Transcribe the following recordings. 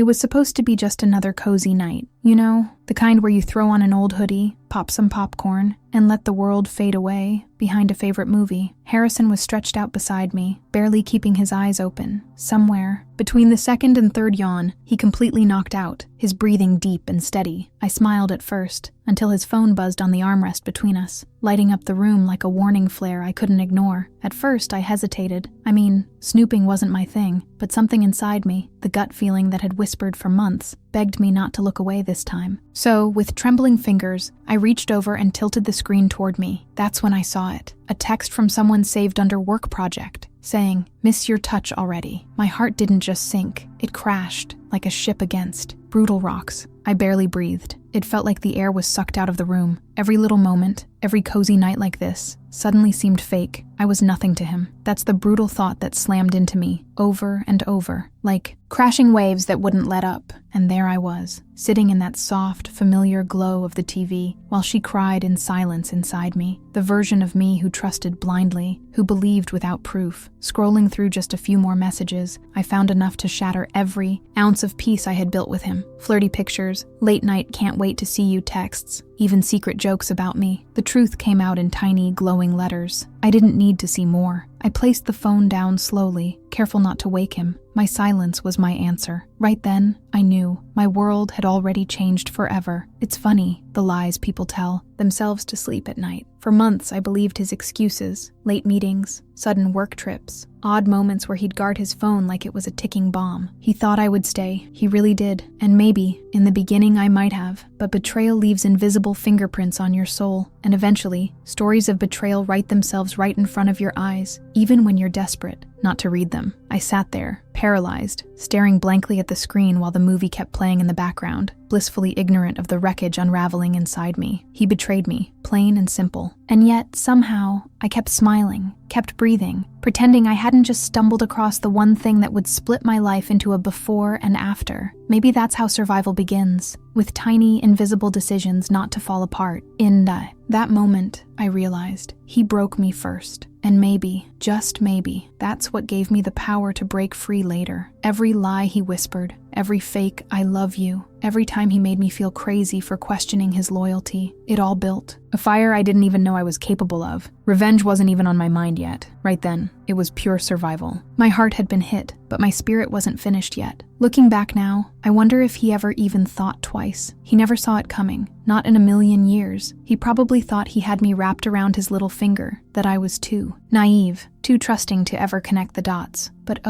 It was supposed to be just another cozy night. You know, the kind where you throw on an old hoodie, pop some popcorn, and let the world fade away behind a favorite movie. Harrison was stretched out beside me, barely keeping his eyes open. Somewhere, between the second and third yawn, he completely knocked out, his breathing deep and steady. I smiled at first, until his phone buzzed on the armrest between us, lighting up the room like a warning flare I couldn't ignore. At first, I hesitated. Snooping wasn't my thing, but something inside me, the gut feeling that had whispered for months, begged me not to look away this time. So, with trembling fingers, I reached over and tilted the screen toward me. That's when I saw it. A text from someone saved under work project, saying, "Miss your touch already." My heart didn't just sink, it crashed, like a ship against brutal rocks. I barely breathed. It felt like the air was sucked out of the room. Every little moment, every cozy night like this, suddenly seemed fake. I was nothing to him. That's the brutal thought that slammed into me, over and over, like crashing waves that wouldn't let up. And there I was, sitting in that soft, familiar glow of the TV, while she cried in silence inside me, the version of me who trusted blindly, who believed without proof. Scrolling through just a few more messages, I found enough to shatter every ounce of peace I had built with him. Flirty pictures, late night can't wait to see you texts, even secret jokes about me. The truth came out in tiny, glowing letters. I didn't need to see more. I placed the phone down slowly, careful not to wake him. My silence was my answer. Right then, I knew. My world had already changed forever. It's funny, the lies people tell themselves to sleep at night. For months, I believed his excuses, late meetings, sudden work trips, odd moments where he'd guard his phone like it was a ticking bomb. He thought I would stay. He really did. And maybe, in the beginning I might have. But betrayal leaves invisible fingerprints on your soul. And eventually, stories of betrayal write themselves right in front of your eyes, even when you're desperate not to read them. I sat there, paralyzed, staring blankly at the screen while the movie kept playing in the background, blissfully ignorant of the wreckage unraveling inside me. He betrayed me, plain and simple. And yet, somehow, I kept smiling, kept breathing, pretending I hadn't just stumbled across the one thing that would split my life into a before and after. Maybe that's how survival begins, with tiny, invisible decisions not to fall apart. In that moment, I realized he broke me first. And maybe, just maybe, that's what gave me the power to break free later. Every lie he whispered, every fake "I love you," every time he made me feel crazy for questioning his loyalty, it all built a fire I didn't even know I was capable of. Revenge wasn't even on my mind yet. Right then, it was pure survival. My heart had been hit, but my spirit wasn't finished yet. Looking back now, I wonder if he ever even thought twice. He never saw it coming, not in a million years. He probably thought he had me wrapped around his little finger, that I was too naive, too trusting to ever connect the dots. But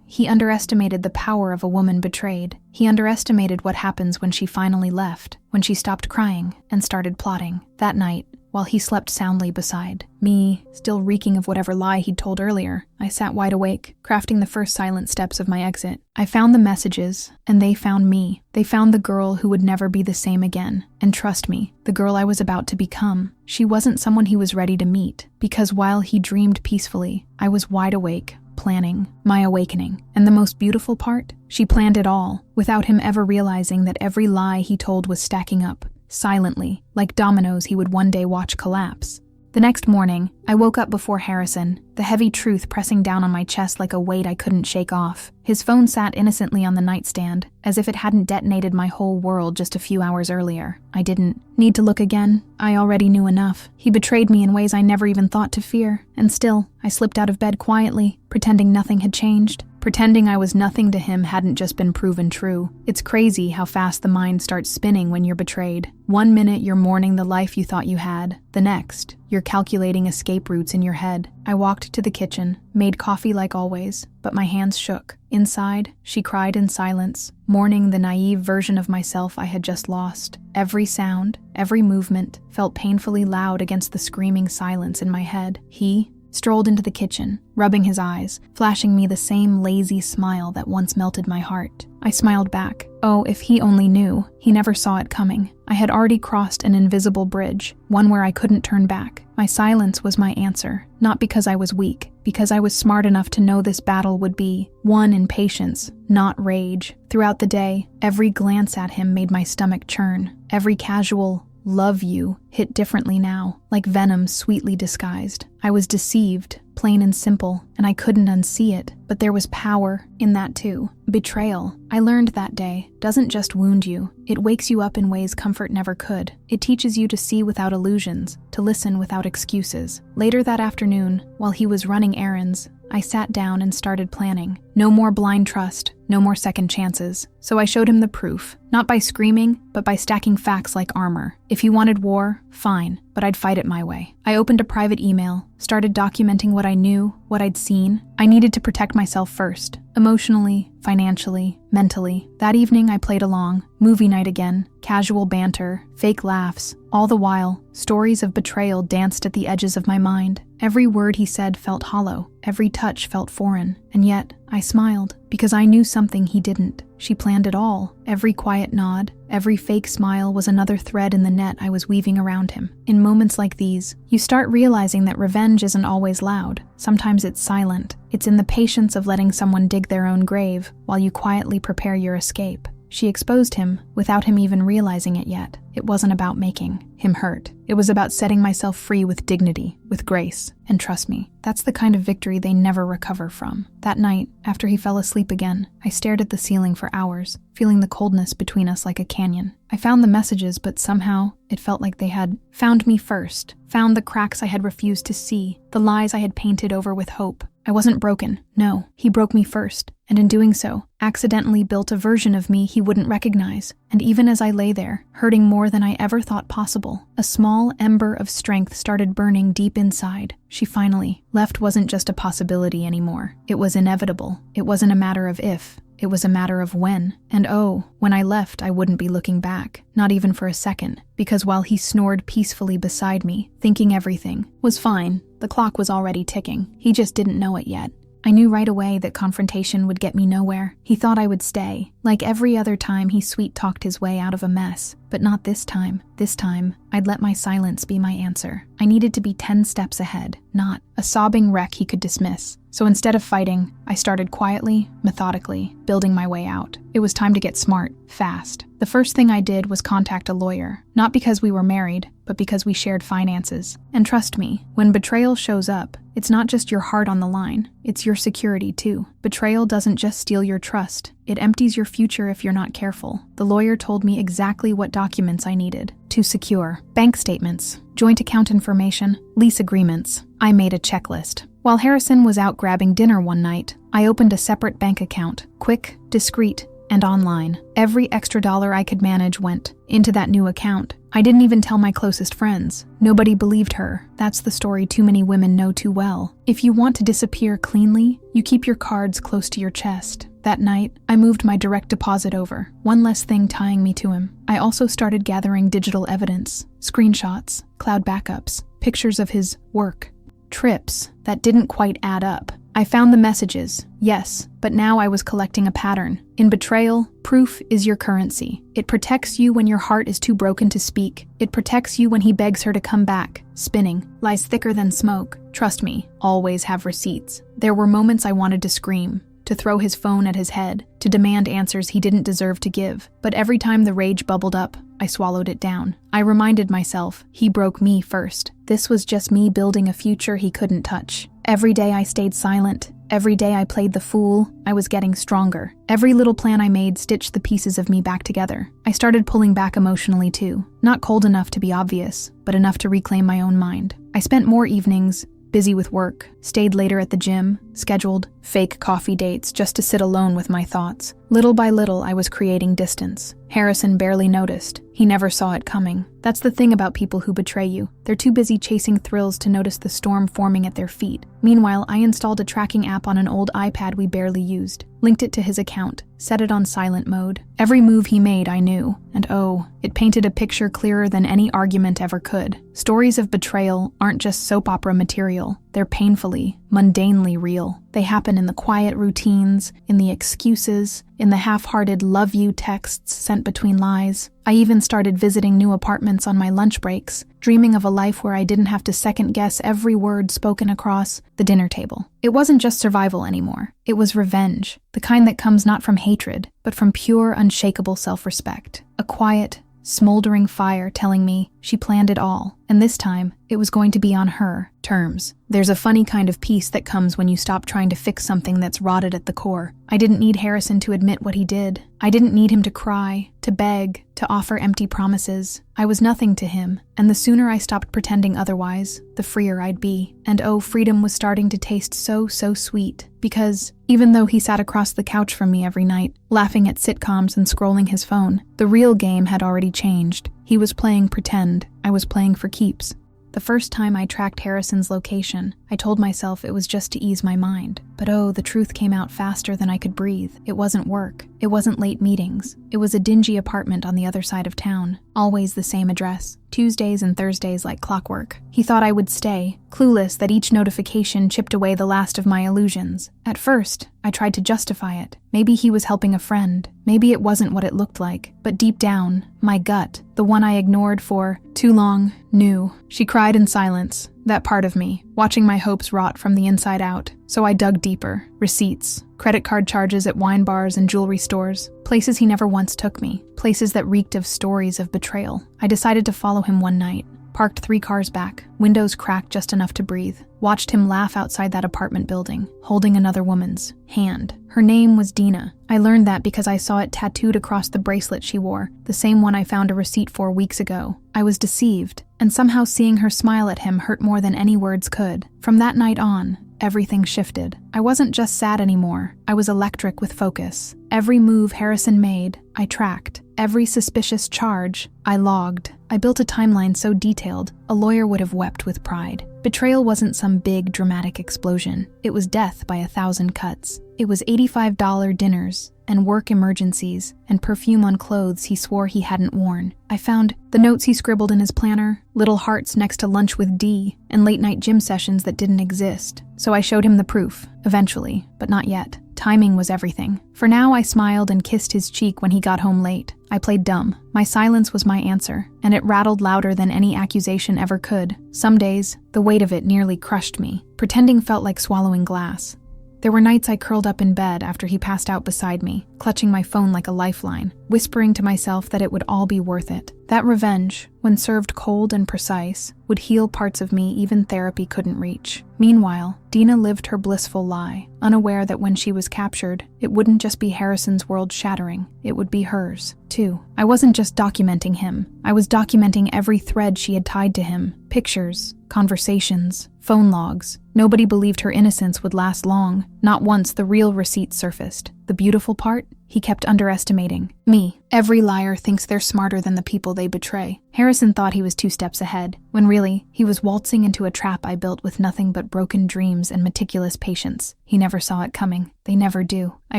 he underestimated the power of a woman betrayed. He underestimated what happens when she finally left, when she stopped crying and started plotting. That night, while he slept soundly beside me, still reeking of whatever lie he'd told earlier, I sat wide awake, crafting the first silent steps of my exit. I found the messages, and they found me. They found the girl who would never be the same again. And trust me, the girl I was about to become. She wasn't someone he was ready to meet, because while he dreamed peacefully, I was wide awake, planning my awakening. And the most beautiful part? She planned it all, without him ever realizing that every lie he told was stacking up, silently, like dominoes he would one day watch collapse. The next morning, I woke up before Harrison, the heavy truth pressing down on my chest like a weight I couldn't shake off. His phone sat innocently on the nightstand, as if it hadn't detonated my whole world just a few hours earlier. I didn't need to look again. I already knew enough. He betrayed me in ways I never even thought to fear. And still, I slipped out of bed quietly, pretending nothing had changed. Pretending I was nothing to him hadn't just been proven true. It's crazy how fast the mind starts spinning when you're betrayed. One minute you're mourning the life you thought you had. The next, you're calculating escape routes in your head. I walked to the kitchen, made coffee like always, but my hands shook. Inside, she cried in silence, mourning the naive version of myself I had just lost. Every sound, every movement, felt painfully loud against the screaming silence in my head. He strolled into the kitchen, rubbing his eyes, flashing me the same lazy smile that once melted my heart. I smiled back. Oh, if he only knew. He never saw it coming. I had already crossed an invisible bridge, one where I couldn't turn back. My silence was my answer, not because I was weak, because I was smart enough to know this battle would be won in patience, not rage. Throughout the day, every glance at him made my stomach churn. Every casual "love you" hit differently now, like venom sweetly disguised. I was deceived, plain and simple, and I couldn't unsee it, but there was power in that too. Betrayal, I learned that day, doesn't just wound you, it wakes you up in ways comfort never could. It teaches you to see without illusions, to listen without excuses. Later that afternoon, while he was running errands, I sat down and started planning. No more blind trust, no more second chances. So I showed him the proof, not by screaming, but by stacking facts like armor. If he wanted war, fine, but I'd fight it my way. I opened a private email, started documenting what I knew, what I'd seen. I needed to protect myself first, emotionally, financially, mentally. That evening I played along, movie night again, casual banter, fake laughs. All the while, stories of betrayal danced at the edges of my mind. Every word he said felt hollow, every touch felt foreign, and yet I smiled, because I knew something he didn't. She planned it all. Every quiet nod, every fake smile was another thread in the net I was weaving around him. In moments like these, you start realizing that revenge isn't always loud. Sometimes it's silent. It's in the patience of letting someone dig their own grave while you quietly prepare your escape. She exposed him without him even realizing it yet. It wasn't about making him hurt. It was about setting myself free with dignity, with grace. And trust me, that's the kind of victory they never recover from. That night, after he fell asleep again, I stared at the ceiling for hours, feeling the coldness between us like a canyon. I found the messages, but somehow it felt like they had found me first, found the cracks I had refused to see, the lies I had painted over with hope. I wasn't broken. No, he broke me first, and in doing so, accidentally built a version of me he wouldn't recognize. And even as I lay there, hurting more than I ever thought possible, a small ember of strength started burning deep inside. She finally left wasn't just a possibility anymore. It was inevitable. It wasn't a matter of if. It was a matter of when. And oh, when I left, I wouldn't be looking back, not even for a second, because while he snored peacefully beside me, thinking everything was fine, the clock was already ticking. He just didn't know it yet. I knew right away that confrontation would get me nowhere. He thought I would stay. Like every other time, he sweet-talked his way out of a mess. But not this time. This time, I'd let my silence be my answer. I needed to be 10 steps ahead, not a sobbing wreck he could dismiss. So instead of fighting, I started quietly, methodically, building my way out. It was time to get smart, fast. The first thing I did was contact a lawyer, not because we were married, but because we shared finances. And trust me, when betrayal shows up, it's not just your heart on the line, it's your security too. Betrayal doesn't just steal your trust, it empties your future if you're not careful. The lawyer told me exactly what documents I needed to secure: bank statements, joint account information, lease agreements. I made a checklist. While Harrison was out grabbing dinner one night, I opened a separate bank account, quick, discreet, and online. Every extra dollar I could manage went into that new account. I didn't even tell my closest friends. Nobody believed her. That's the story too many women know too well. If you want to disappear cleanly, you keep your cards close to your chest. That night, I moved my direct deposit over, one less thing tying me to him. I also started gathering digital evidence, screenshots, cloud backups, pictures of his work, trips that didn't quite add up. I found the messages, yes, but now I was collecting a pattern. In betrayal, proof is your currency. It protects you when your heart is too broken to speak. It protects you when he begs her to come back. Spinning lies thicker than smoke. Trust me, always have receipts. There were moments I wanted to scream, to throw his phone at his head, to demand answers he didn't deserve to give. But every time the rage bubbled up, I swallowed it down. I reminded myself, he broke me first. This was just me building a future he couldn't touch. Every day I stayed silent. Every day I played the fool. I was getting stronger. Every little plan I made stitched the pieces of me back together. I started pulling back emotionally too. Not cold enough to be obvious, but enough to reclaim my own mind. I spent more evenings busy with work, stayed later at the gym, scheduled fake coffee dates just to sit alone with my thoughts. Little by little, I was creating distance. Harrison barely noticed. He never saw it coming. That's the thing about people who betray you. They're too busy chasing thrills to notice the storm forming at their feet. Meanwhile, I installed a tracking app on an old iPad we barely used, linked it to his account, set it on silent mode. Every move he made, I knew. And oh, it painted a picture clearer than any argument ever could. Stories of betrayal aren't just soap opera material. They're painfully, mundanely real. They happen in the quiet routines, in the excuses, in the half-hearted love you texts sent between lies. I even started visiting new apartments on my lunch breaks, dreaming of a life where I didn't have to second-guess every word spoken across the dinner table. It wasn't just survival anymore. It was revenge, the kind that comes not from hatred, but from pure, unshakable self-respect. A quiet, smoldering fire telling me She planned it all, and this time, it was going to be on her terms. There's a funny kind of peace that comes when you stop trying to fix something that's rotted at the core. I didn't need Harrison to admit what he did. I didn't need him to cry, to beg, to offer empty promises. I was nothing to him, and the sooner I stopped pretending otherwise, the freer I'd be. And oh, freedom was starting to taste so sweet. Because, even though he sat across the couch from me every night, laughing at sitcoms and scrolling his phone, the real game had already changed. He was playing pretend. I was playing for keeps. The first time I tracked Harrison's location, I told myself it was just to ease my mind. But oh, the truth came out faster than I could breathe. It wasn't work. It wasn't late meetings. It was a dingy apartment on the other side of town. Always the same address. Tuesdays and Thursdays like clockwork. He thought I would stay, clueless that each notification chipped away the last of my illusions. At first, I tried to justify it. Maybe he was helping a friend. Maybe it wasn't what it looked like. But deep down, my gut, the one I ignored for too long, knew. She cried in silence. That part of me, watching my hopes rot from the inside out. So I dug deeper. Receipts, credit card charges at wine bars and jewelry stores, places he never once took me, places that reeked of stories of betrayal. I decided to follow him one night. Parked 3 cars back, windows cracked just enough to breathe. Watched him laugh outside that apartment building, holding another woman's hand. Her name was Dina. I learned that because I saw it tattooed across the bracelet she wore, the same one I found a receipt for weeks ago. I was deceived, and somehow seeing her smile at him hurt more than any words could. From that night on, everything shifted. I wasn't just sad anymore. I was electric with focus. Every move Harrison made, I tracked. Every suspicious charge, I logged. I built a timeline so detailed, a lawyer would have wept with pride. Betrayal wasn't some big, dramatic explosion. It was death by 1,000 cuts. It was $85 dinners, and work emergencies, and perfume on clothes he swore he hadn't worn. I found the notes he scribbled in his planner, little hearts next to lunch with D, and late-night gym sessions that didn't exist. So I showed him the proof, eventually, but not yet. Timing was everything. For now, I smiled and kissed his cheek when he got home late. I played dumb. My silence was my answer, and it rattled louder than any accusation ever could. Some days, the weight of it nearly crushed me. Pretending felt like swallowing glass. There were nights I curled up in bed after he passed out beside me, clutching my phone like a lifeline, whispering to myself that it would all be worth it. That revenge, when served cold and precise, would heal parts of me even therapy couldn't reach. Meanwhile, Dina lived her blissful lie, unaware that when she was captured, it wouldn't just be Harrison's world shattering, it would be hers, too. I wasn't just documenting him. I was documenting every thread she had tied to him. Pictures, conversations, phone logs. Nobody believed her innocence would last long. Not once the real receipts surfaced. The beautiful part? He kept underestimating me. Every liar thinks they're smarter than the people they betray. Harrison thought he was 2 steps ahead, when really, he was waltzing into a trap I built with nothing but broken dreams and meticulous patience. He never saw it coming. They never do. I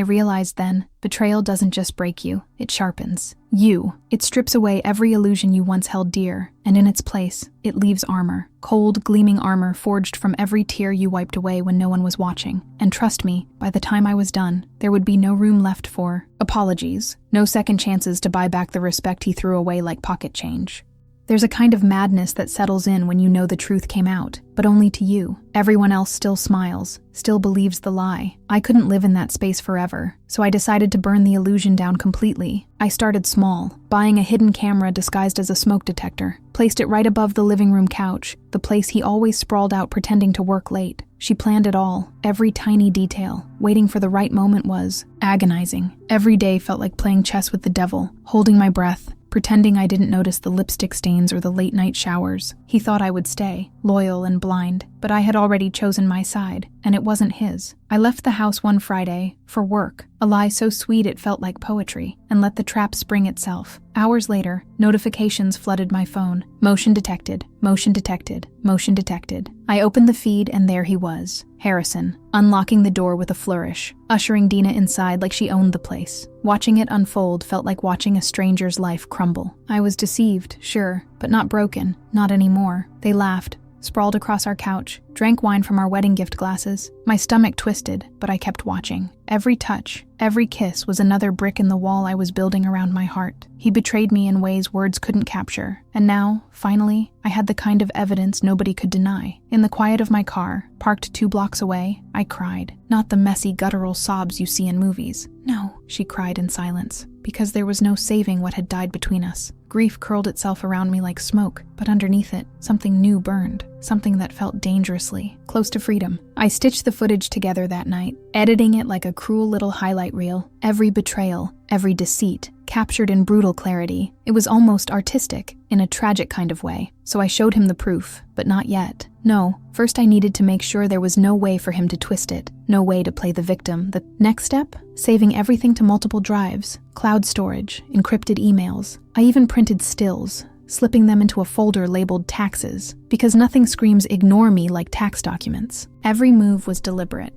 realized then, betrayal doesn't just break you, it sharpens you. It strips away every illusion you once held dear, and in its place, it leaves armor. Cold, gleaming armor forged from every tear you wiped away when no one was watching. And trust me, by the time I was done, there would be no room left for apologies, no second chances to buy back the respect he threw away like pocket change. There's a kind of madness that settles in when you know the truth came out, but only to you. Everyone else still smiles, still believes the lie. I couldn't live in that space forever, so I decided to burn the illusion down completely. I started small, buying a hidden camera disguised as a smoke detector, placed it right above the living room couch, the place he always sprawled out pretending to work late. She planned it all, every tiny detail. Waiting for the right moment was agonizing. Every day felt like playing chess with the devil, holding my breath, pretending I didn't notice the lipstick stains or the late-night showers. He thought I would stay, loyal and blind, but I had already chosen my side, and it wasn't his. I left the house one Friday, for work, a lie so sweet it felt like poetry, and let the trap spring itself. Hours later, notifications flooded my phone. Motion detected, motion detected, motion detected. I opened the feed and there he was, Harrison, unlocking the door with a flourish, ushering Dina inside like she owned the place. Watching it unfold felt like watching a stranger's life crumble. I was deceived, sure, but not broken, not anymore. They laughed, sprawled across our couch, drank wine from our wedding gift glasses. My stomach twisted, but I kept watching. Every touch, every kiss was another brick in the wall I was building around my heart. He betrayed me in ways words couldn't capture. And now, finally, I had the kind of evidence nobody could deny. In the quiet of my car, parked 2 blocks away, I cried. Not the messy, guttural sobs you see in movies. No, she cried in silence, because there was no saving what had died between us. Grief curled itself around me like smoke, but underneath it, something new burned, something that felt dangerously close to freedom. I stitched the footage together that night, editing it like a cruel little highlight reel. Every betrayal, every deceit, captured in brutal clarity. It was almost artistic, in a tragic kind of way. So I showed him the proof, but not yet. No, first I needed to make sure there was no way for him to twist it, no way to play the victim. The next step? Saving everything to multiple drives, cloud storage, encrypted emails. I even printed stills, slipping them into a folder labeled taxes, because nothing screams ignore me like tax documents. Every move was deliberate.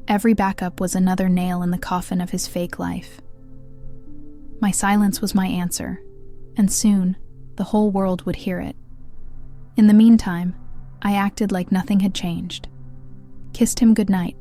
Every backup was another nail in the coffin of his fake life. My silence was my answer, and soon, the whole world would hear it. In the meantime, I acted like nothing had changed. Kissed him goodnight,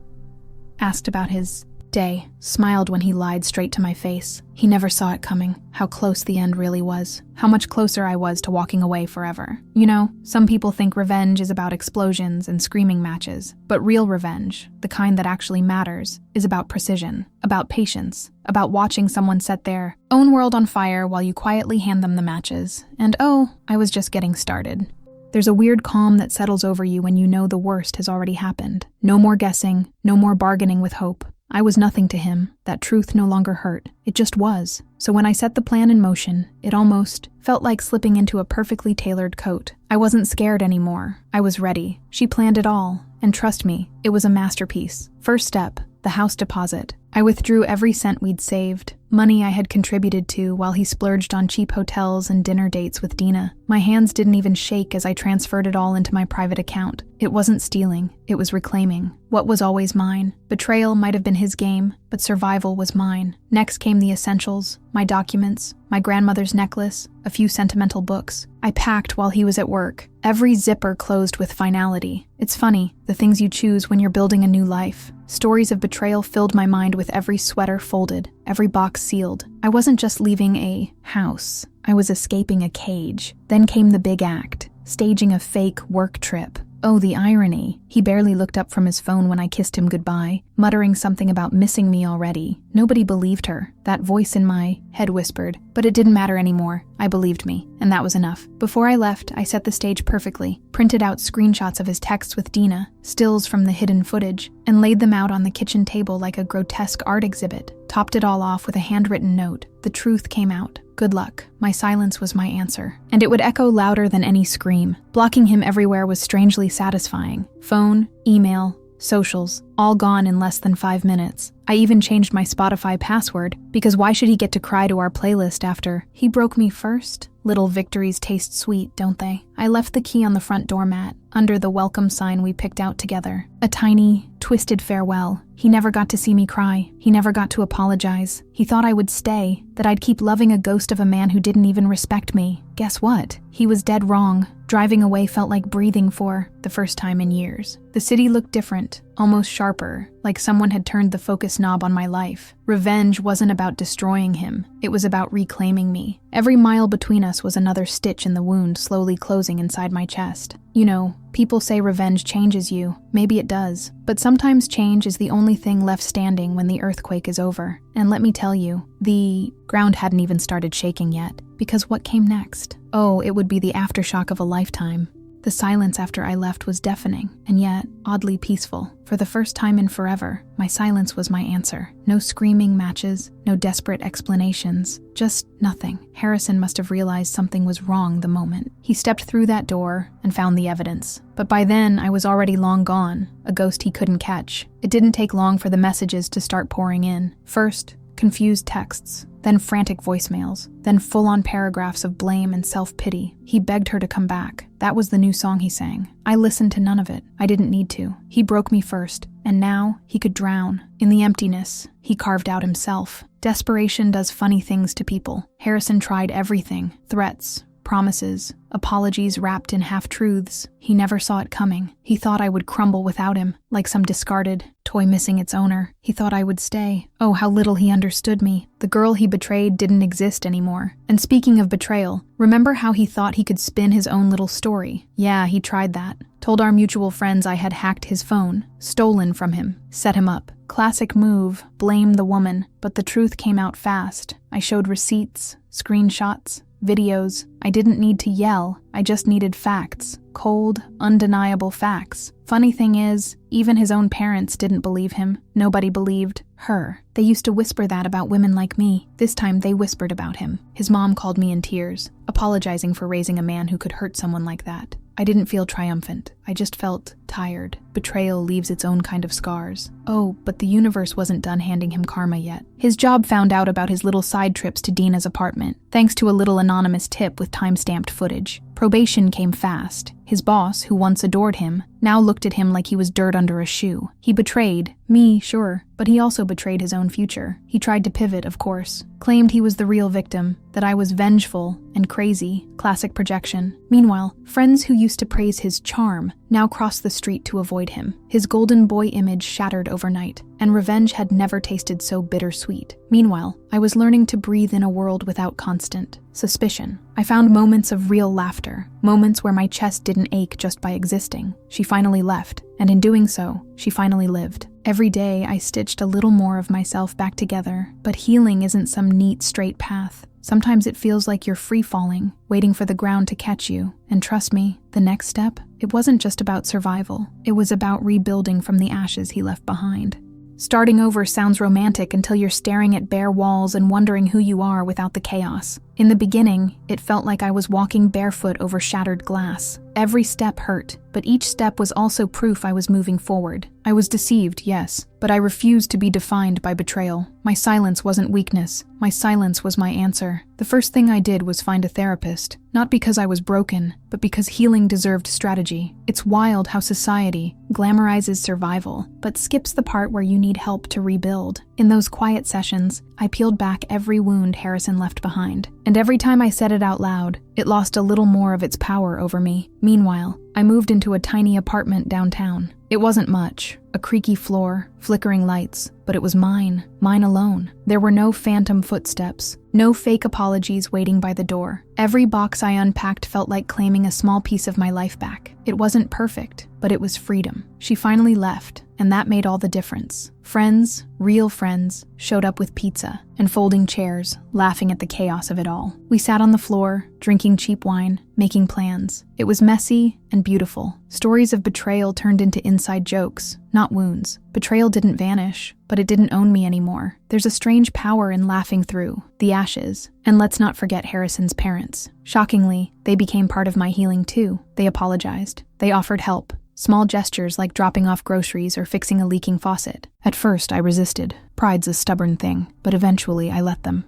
asked about his day, smiled when he lied straight to my face. He never saw it coming, how close the end really was, how much closer I was to walking away forever. You know, some people think revenge is about explosions and screaming matches, but real revenge, the kind that actually matters, is about precision, about patience, about watching someone set their own world on fire while you quietly hand them the matches. And oh, I was just getting started. There's a weird calm that settles over you when you know the worst has already happened. No more guessing, no more bargaining with hope. I was nothing to him. That truth no longer hurt. It just was. So when I set the plan in motion, it almost felt like slipping into a perfectly tailored coat. I wasn't scared anymore. I was ready. She planned it all. And trust me, it was a masterpiece. First step, the house deposit. I withdrew every cent we'd saved, money I had contributed to while he splurged on cheap hotels and dinner dates with Dina. My hands didn't even shake as I transferred it all into my private account. It wasn't stealing, it was reclaiming what was always mine. Betrayal might have been his game, but survival was mine. Next came the essentials, my documents, my grandmother's necklace, a few sentimental books. I packed while he was at work, every zipper closed with finality. It's funny, the things you choose when you're building a new life. Stories of betrayal filled my mind with every sweater folded, every box sealed. I wasn't just leaving a house, I was escaping a cage. Then came the big act, staging a fake work trip. Oh, the irony. He barely looked up from his phone when I kissed him goodbye, muttering something about missing me already. Nobody believed her. That voice in my head whispered, but it didn't matter anymore. I believed me, and that was enough. Before I left, I set the stage perfectly, printed out screenshots of his texts with Dina, stills from the hidden footage, and laid them out on the kitchen table like a grotesque art exhibit. Topped it all off with a handwritten note. The truth came out. Good luck. My silence was my answer. And it would echo louder than any scream. Blocking him everywhere was strangely satisfying. Phone, email, socials, all gone in less than 5 minutes. I even changed my Spotify password, because why should he get to cry to our playlist after he broke me first? Little victories taste sweet, don't they? I left the key on the front doormat, under the welcome sign we picked out together. A tiny, twisted farewell. He never got to see me cry. He never got to apologize. He thought I would stay, that I'd keep loving a ghost of a man who didn't even respect me. Guess what? He was dead wrong. Driving away felt like breathing for the first time in years. The city looked different, almost sharper, like someone had turned the focus knob on my life. Revenge wasn't about destroying him. It was about reclaiming me. Every mile between us was another stitch in the wound slowly closing inside my chest. You know, people say revenge changes you. Maybe it does. But sometimes change is the only thing left standing when the earthquake is over. And let me tell you, the ground hadn't even started shaking yet. Because what came next? Oh, it would be the aftershock of a lifetime. The silence after I left was deafening, and yet oddly peaceful. For the first time in forever, my silence was my answer. No screaming matches, no desperate explanations, just nothing. Harrison must have realized something was wrong the moment. He stepped through that door and found the evidence. But by then, I was already long gone, a ghost he couldn't catch. It didn't take long for the messages to start pouring in. First, confused texts, then frantic voicemails, then full-on paragraphs of blame and self-pity. He begged her to come back. That was the new song he sang. I listened to none of it. I didn't need to. He broke me first, and now he could drown. In the emptiness, he carved out himself. Desperation does funny things to people. Harrison tried everything. Threats, promises, apologies wrapped in half-truths. He never saw it coming. He thought I would crumble without him, like some discarded toy missing its owner. He thought I would stay. Oh, how little he understood me. The girl he betrayed didn't exist anymore. And speaking of betrayal, remember how he thought he could spin his own little story? Yeah, he tried that. Told our mutual friends I had hacked his phone, stolen from him, set him up. Classic move, blame the woman. But the truth came out fast. I showed receipts, screenshots, videos. I didn't need to yell. I just needed facts. Cold, undeniable facts. Funny thing is, even his own parents didn't believe him. Nobody believed her. They used to whisper that about women like me. This time they whispered about him. His mom called me in tears, apologizing for raising a man who could hurt someone like that. I didn't feel triumphant. I just felt tired. Betrayal leaves its own kind of scars. Oh, but the universe wasn't done handing him karma yet. His job found out about his little side trips to Dina's apartment, thanks to a little anonymous tip with time-stamped footage. Probation came fast. His boss, who once adored him, now looked at him like he was dirt under a shoe. He betrayed me, sure, but he also betrayed his own future. He tried to pivot, of course. Claimed he was the real victim, that I was vengeful and crazy. Classic projection. Meanwhile, friends who used to praise his charm now crossed the street to avoid him. His golden boy image shattered overnight, and revenge had never tasted so bittersweet. Meanwhile, I was learning to breathe in a world without constant suspicion. I found moments of real laughter, moments where my chest didn't ache just by existing. She finally left, and in doing so, she finally lived. Every day, I stitched a little more of myself back together, but healing isn't some neat, straight path. Sometimes it feels like you're free-falling, waiting for the ground to catch you. And trust me, the next step, it wasn't just about survival. It was about rebuilding from the ashes he left behind. Starting over sounds romantic until you're staring at bare walls and wondering who you are without the chaos. In the beginning, it felt like I was walking barefoot over shattered glass. Every step hurt, but each step was also proof I was moving forward. I was deceived, yes, but I refused to be defined by betrayal. My silence wasn't weakness. My silence was my answer. The first thing I did was find a therapist, not because I was broken, but because healing deserved strategy. It's wild how society glamorizes survival, but skips the part where you need help to rebuild. In those quiet sessions, I peeled back every wound Harrison left behind, and every time I said it out loud, it lost a little more of its power over me. Meanwhile, I moved into a tiny apartment downtown. It wasn't much, a creaky floor, flickering lights, but it was mine alone. There were no phantom footsteps, no fake apologies waiting by the door. Every box I unpacked felt like claiming a small piece of my life back. It wasn't perfect, but it was freedom. She finally left, and that made all the difference. Friends, real friends, showed up with pizza and folding chairs, laughing at the chaos of it all. We sat on the floor, drinking cheap wine, making plans. It was messy and beautiful. Stories of betrayal turned into inside jokes, not wounds. Betrayal didn't vanish, but it didn't own me anymore. There's a strange power in laughing through the ashes. And let's not forget Harrison's parents. Shockingly, they became part of my healing too. They apologized. They offered help. Small gestures like dropping off groceries or fixing a leaking faucet. At first, I resisted. Pride's a stubborn thing, but eventually I let them.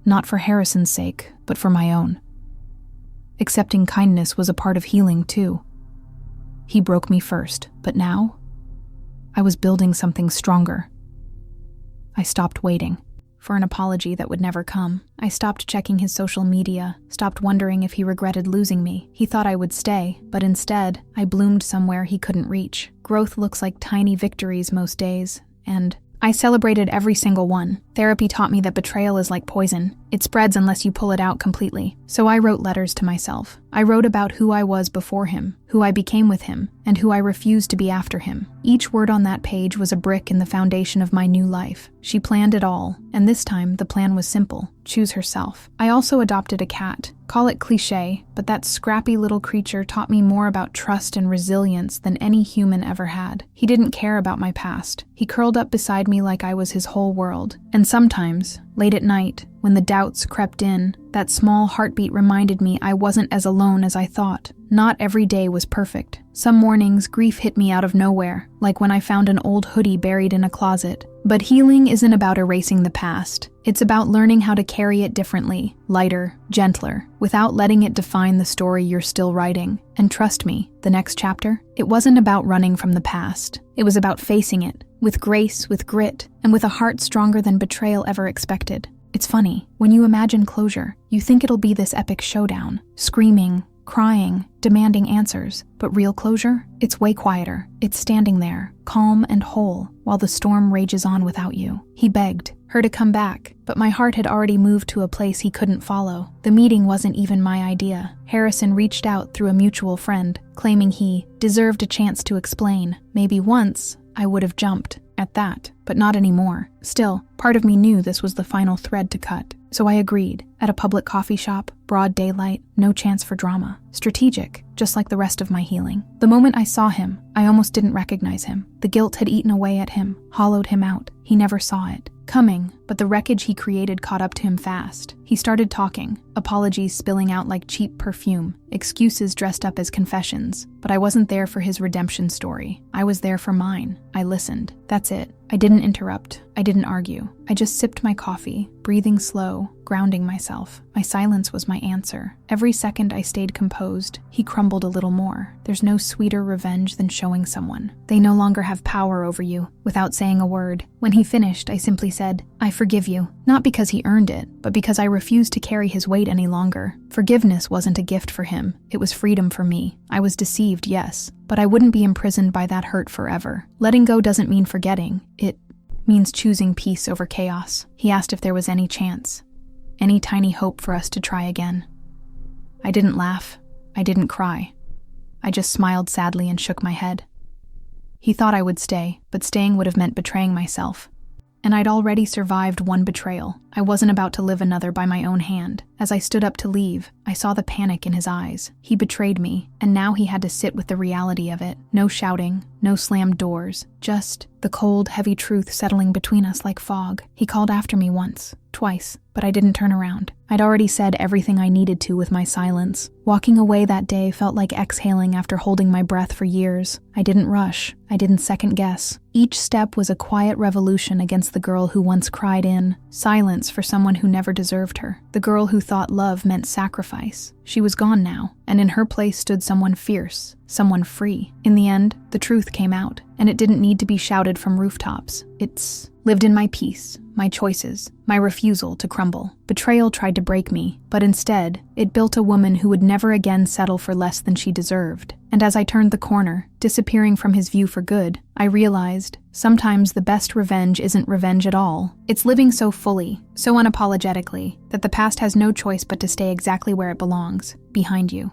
Not for Harrison's sake, but for my own. Accepting kindness was a part of healing too. He broke me first, but now, I was building something stronger. I stopped waiting for an apology that would never come. I stopped checking his social media, stopped wondering if he regretted losing me. He thought I would stay, but instead, I bloomed somewhere he couldn't reach. Growth looks like tiny victories most days, and I celebrated every single one. Therapy taught me that betrayal is like poison. It spreads unless you pull it out completely. So I wrote letters to myself. I wrote about who I was before him, who I became with him, and who I refused to be after him. Each word on that page was a brick in the foundation of my new life. She planned it all, and this time the plan was simple. Choose herself. I also adopted a cat. Call it cliché, but that scrappy little creature taught me more about trust and resilience than any human ever had. He didn't care about my past. He curled up beside me like I was his whole world. And sometimes, late at night, when the doubts crept in, that small heartbeat reminded me I wasn't as alone as I thought. Not every day was perfect. Some mornings, grief hit me out of nowhere, like when I found an old hoodie buried in a closet. But healing isn't about erasing the past. It's about learning how to carry it differently, lighter, gentler, without letting it define the story you're still writing. And trust me, the next chapter, it wasn't about running from the past. It was about facing it, with grace, with grit, and with a heart stronger than betrayal ever expected. It's funny, when you imagine closure, you think it'll be this epic showdown, screaming, crying, demanding answers. But real closure? It's way quieter. It's standing there, calm and whole, while the storm rages on without you. He begged her to come back, but my heart had already moved to a place he couldn't follow. The meeting wasn't even my idea. Harrison reached out through a mutual friend, claiming he deserved a chance to explain. Maybe once, I would have jumped. at that, but not anymore. Still, part of me knew this was the final thread to cut. So I agreed. At a public coffee shop, broad daylight, no chance for drama. Strategic, just like the rest of my healing. The moment I saw him, I almost didn't recognize him. The guilt had eaten away at him, hollowed him out. He never saw it coming, but the wreckage he created caught up to him fast. He started talking, apologies spilling out like cheap perfume, excuses dressed up as confessions. But I wasn't there for his redemption story. I was there for mine. I listened. That's it. I didn't interrupt. I didn't argue. I just sipped my coffee, breathing slow, grounding myself. My silence was my answer. Every second I stayed composed, he crumbled a little more. There's no sweeter revenge than showing someone they no longer have power over you, without saying a word. When he finished, I simply said, "I forgive you." Not because he earned it, but because I refused to carry his weight any longer. Forgiveness wasn't a gift for him. It was freedom for me. I was deceived, yes, but I wouldn't be imprisoned by that hurt forever. Letting go doesn't mean forgetting. It means choosing peace over chaos. He asked if there was any chance, any tiny hope for us to try again. I didn't laugh. I didn't cry. I just smiled sadly and shook my head. He thought I would stay, but staying would have meant betraying myself. And I'd already survived one betrayal. I wasn't about to live another by my own hand. As I stood up to leave, I saw the panic in his eyes. He betrayed me, and now he had to sit with the reality of it. No shouting, no slammed doors, just the cold, heavy truth settling between us like fog. He called after me once, twice, but I didn't turn around. I'd already said everything I needed to with my silence. Walking away that day felt like exhaling after holding my breath for years. I didn't rush. I didn't second guess. Each step was a quiet revolution against the girl who once cried in silence for someone who never deserved her. The girl who thought love meant sacrifice. She was gone now, and in her place stood someone fierce, someone free. In the end, the truth came out, and it didn't need to be shouted from rooftops. It's lived in my peace, my choices, my refusal to crumble. Betrayal tried to break me, but instead, it built a woman who would never again settle for less than she deserved. And as I turned the corner, disappearing from his view for good, I realized sometimes the best revenge isn't revenge at all. It's living so fully, so unapologetically, that the past has no choice but to stay exactly where it belongs, behind you.